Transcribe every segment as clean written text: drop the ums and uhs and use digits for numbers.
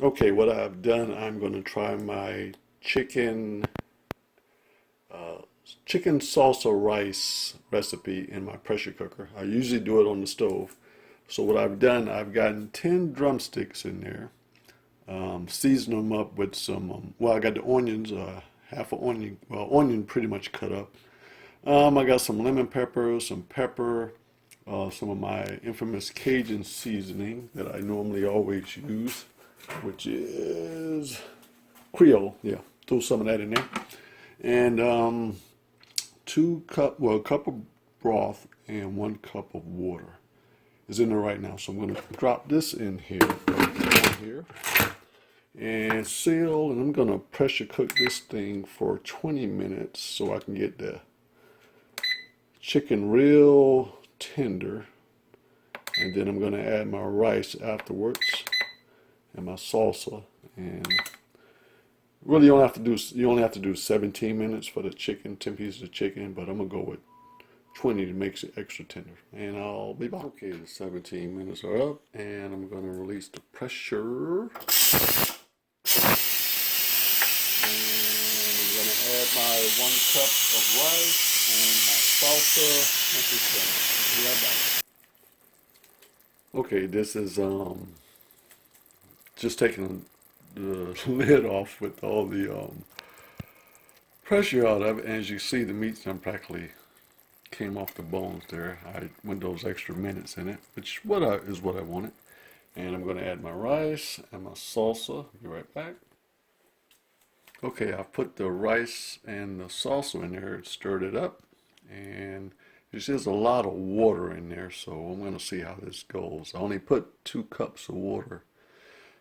Okay, what I've done, I'm going to try my uh, chicken salsa rice recipe in my pressure cooker. I usually do it on the stove. So what I've done, I've gotten 10 drumsticks in there, season them up with some, well, I got the onions, half an onion, well, onion pretty much cut up. I got some lemon pepper, some pepper, some of my infamous Cajun seasoning that I normally always use, which is Creole. Yeah, throw some of that in there, and a cup of broth and 1 cup of water is in there right now. So I'm going to drop this in here, and seal, and I'm going to pressure cook this thing for 20 minutes so I can get the chicken real tender, and then I'm going to add my rice afterwards and my salsa. And really you only have to do 17 minutes for the chicken, 10 pieces of chicken, but I'm gonna go with 20 to make it extra tender. And I'll be back. Okay, the 17 minutes are up, and I'm gonna release the pressure. And I'm gonna add my 1 cup of rice and my salsa. Be right back. Okay, this is just taking the lid off with all the pressure out of it. And as you see, the meat's done practically came off the bones there. I went those extra minutes in it, which is what I wanted. And I'm going to add my rice and my salsa. Be right back. Okay, I've put the rice and the salsa in there, stirred it up, and there's just a lot of water in there, so I'm going to see how this goes. I only put 2 cups of water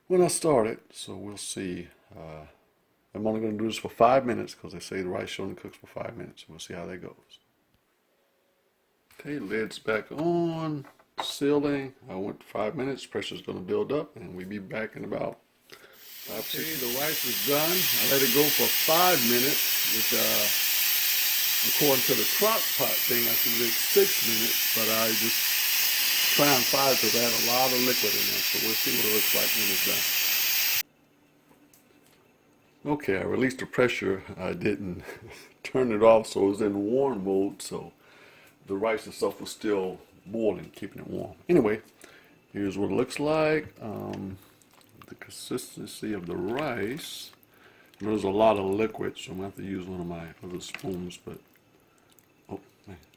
when I started, so we'll see. I'm only going to do this for 5 minutes because they say the rice only cooks for 5 minutes. We'll see how that goes. Okay, lid's back on, sealing. I went 5 minutes. Pressure's going to build up, and we'll be back in about 5 6. Okay, the rice is done. I let it go for 5 minutes, which according to the crock pot thing, I should make 6 minutes, but I just trying 5 because I had a lot of liquid in there. So we'll see what it looks like when it's done. Okay, I released the pressure. I didn't turn it off, so it was in warm mode, so the rice itself was still boiling, keeping it warm. Anyway, here's what it looks like. The consistency of the rice. There's a lot of liquid, so I'm going to have to use one of my other spoons, but, oh,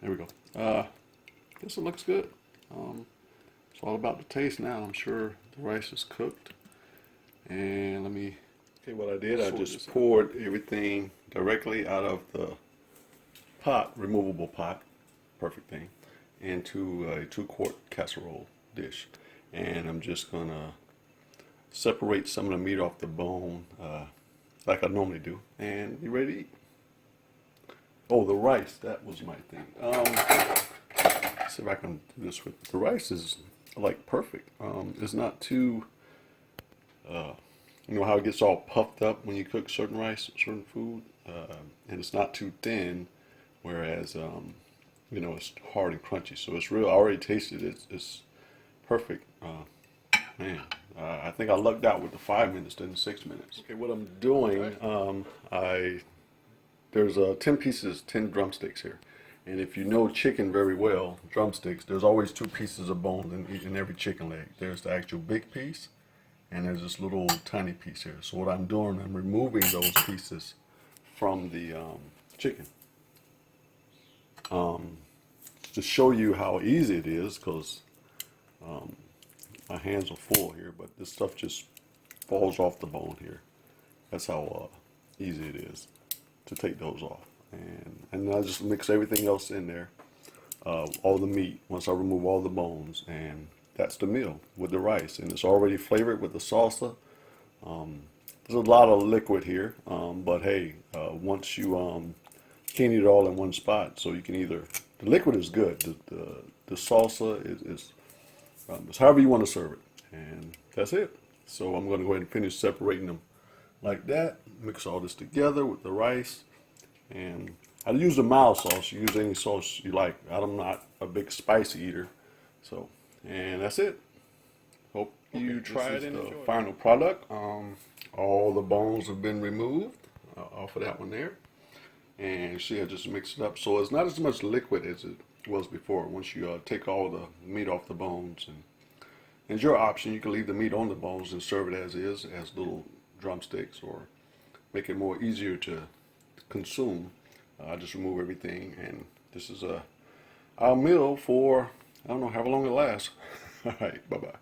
there we go. Guess it looks good. It's all about the taste now. I'm sure the rice is cooked. And okay, what I did, I just poured everything directly out of the pot, removable pot, perfect thing, into a 2-quart casserole dish. And I'm just gonna separate some of the meat off the bone, like I normally do, and be ready to eat. Oh, the rice, that was my thing. Let's see if I can do this with the rice is like perfect. It's not too, you know how it gets all puffed up when you cook certain rice, certain food, and it's not too thin, whereas you know, it's hard and crunchy. So it's real. I already tasted it. It's perfect. Man, I think I lucked out with the 5 minutes than the 6 minutes. Okay, what I'm doing, there's 10 pieces, 10 drumsticks here. And if you know chicken very well, drumsticks, there's always 2 pieces of bone in every chicken leg. There's the actual big piece, and there's this little tiny piece here. So what I'm doing, I'm removing those pieces from the chicken. To show you how easy it is, because my hands are full here, but this stuff just falls off the bone here. That's how easy it is to take those off. And I just mix everything else in there, all the meat, once I remove all the bones, and that's the meal with the rice. And it's already flavored with the salsa. There's a lot of liquid here, but hey, once you can't eat it all in one spot, so you can either, the liquid is good, the salsa is it's however you want to serve it, and that's it. So I'm going to go ahead and finish separating them like that. Mix all this together with the rice, and I use the mild sauce. You use any sauce you like. I'm not a big spicy eater, so, and that's it. Hope you try it and enjoy. This is the final product. All the bones have been removed off of that one there. And she had just mixed it up. So it's not as much liquid as it was before. Once you take all the meat off the bones. And it's your option. You can leave the meat on the bones and serve it as is, as little drumsticks, or make it more easier to consume. Just remove everything. And this is our meal for, I don't know, however long it lasts. All right, bye-bye.